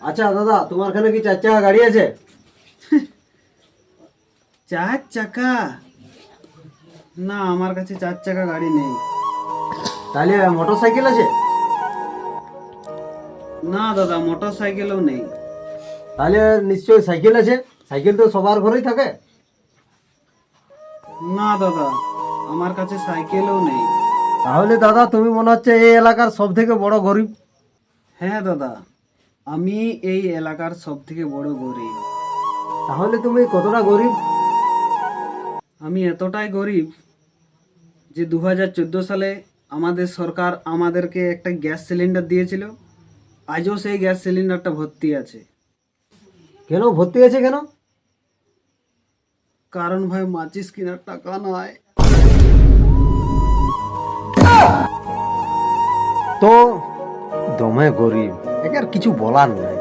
আচ্ছা দাদা, তোমার এখানে কি 4 চাকা গাড়ি আছে? 4 চাকা? না, আমার কাছে 4 চাকা গাড়ি নেই। তাহলে মোটর সাইকেল আছে? না দাদা, মোটর সাইকেলও নেই। তাহলে নিশ্চয়ই সাইকেল আছে। সাইকেল তো সবার ঘরেই থাকে। না দাদা, আমার কাছে সাইকেলও নেই। তাহলে দাদা তুমি মনে হচ্ছে এই এলাকার সব থেকে বড় গরিব। হ্যাঁ দাদা, আমি এই এলাকার সব থেকে বড় গরিব। তাহলে তুমি কতটা গরিব? আমি এতটাই গরিব যে 2014 সালে আমাদের সরকার আমাদেরকে একটা গ্যাস সিলিন্ডার দিয়েছিল। আজও সেই গ্যাস সিলিন্ডারটা ভর্তি আছে। কেন ভর্তি আছে কেন? কারণ ভাই, মাচিস কেনার টাকা নয়। তো দমে গরিব, একে আর কিছু বলার নাই।